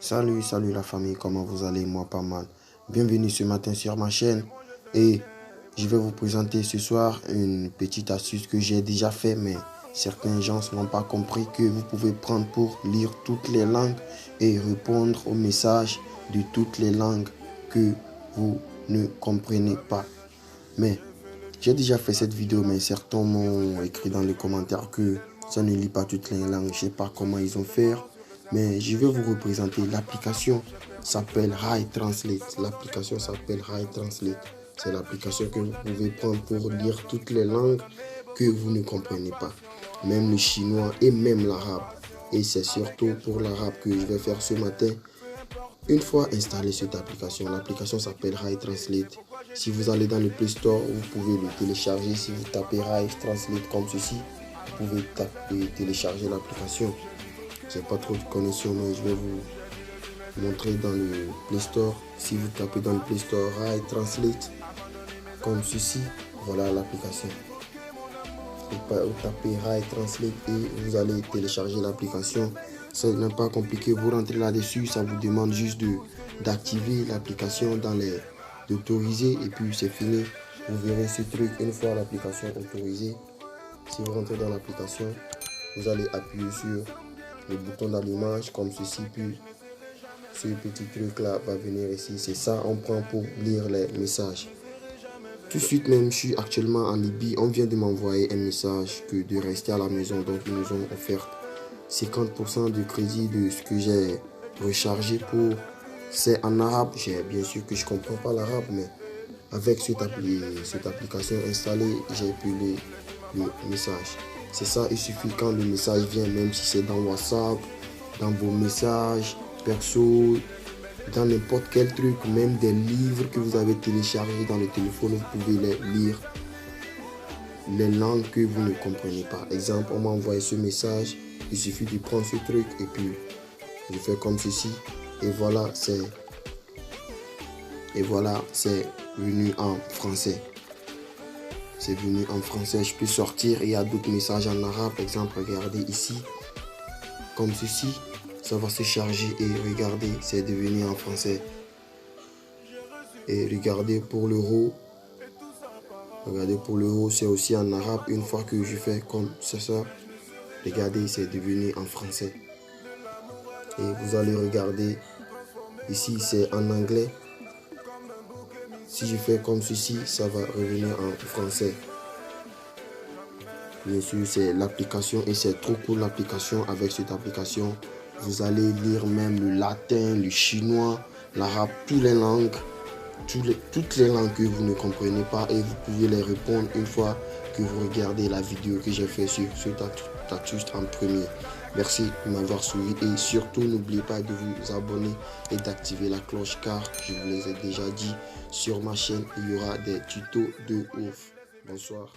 Salut la famille, comment vous allez? Moi pas mal. Bienvenue ce matin sur ma chaîne et je vais vous présenter ce soir une petite astuce que j'ai déjà fait mais certains gens n'ont pas compris que vous pouvez prendre pour lire toutes les langues et répondre aux messages de toutes les langues que vous ne comprenez pas. Mais j'ai déjà fait cette vidéo mais certains m'ont écrit dans les commentaires que ça ne lit pas toutes les langues. Je ne sais pas comment ils ont fait. Mais je vais vous représenter l'application s'appelle Rai Translate. L'application s'appelle Rai Translate. C'est l'application que vous pouvez prendre pour lire toutes les langues que vous ne comprenez pas. Même le chinois et même l'arabe. Et c'est surtout pour l'arabe que je vais faire ce matin. Une fois installé cette application, l'application s'appelle Rai Translate. Si vous allez dans le Play Store, vous pouvez le télécharger. Si vous tapez Rai Translate comme ceci, vous pouvez télécharger l'application. J'ai pas trop de connexion, mais je vais vous montrer dans le Play Store. Si vous tapez dans le Play Store Rai Translate comme ceci, voilà l'application. Vous tapez Rai Translate et vous allez télécharger l'application. Ce n'est pas compliqué, vous rentrez là-dessus, ça vous demande juste d'activer l'application, d'autoriser et puis c'est fini. Vous verrez ce truc une fois l'application autorisée. Si vous rentrez dans l'application, vous allez appuyer sur le bouton d'allumage comme ceci, puis ce petit truc là va venir ici. C'est ça on prend pour lire les messages. Tout de suite même, je suis actuellement en Libye. On vient de m'envoyer un message que de rester à la maison, donc ils nous ont offert 50% de crédit de ce que j'ai rechargé pour. C'est en arabe. Bien sûr que je comprends pas l'arabe, mais avec cette application installée, j'ai pu lire le message. C'est ça, il suffit quand le message vient, même si c'est dans WhatsApp, dans vos messages perso, dans n'importe quel truc, même des livres que vous avez téléchargés dans le téléphone, vous pouvez les lire, les langues que vous ne comprenez pas. Exemple, on m'a envoyé ce message, il suffit de prendre ce truc et puis je fais comme ceci et voilà, c'est venu en français. C'est venu en français, je peux sortir et il y a d'autres messages en arabe. Par exemple, regardez ici, comme ceci, ça va se charger et regardez, c'est devenu en français. Et regardez pour l'euro, c'est aussi en arabe. Une fois que je fais comme ça, regardez, c'est devenu en français. Et vous allez regarder, ici c'est en anglais. Si je fais comme ceci, ça va revenir en français. Bien sûr, c'est l'application et c'est trop cool l'application. Avec cette application, vous allez lire même le latin, le chinois, l'arabe, toutes les langues que vous ne comprenez pas et vous pouvez les répondre une fois que vous regardez la vidéo que j'ai fait sur cette astuce en premier. Merci de m'avoir suivi et surtout n'oubliez pas de vous abonner et d'activer la cloche car je vous les ai déjà dit sur ma chaîne il y aura des tutos de ouf. Bonsoir.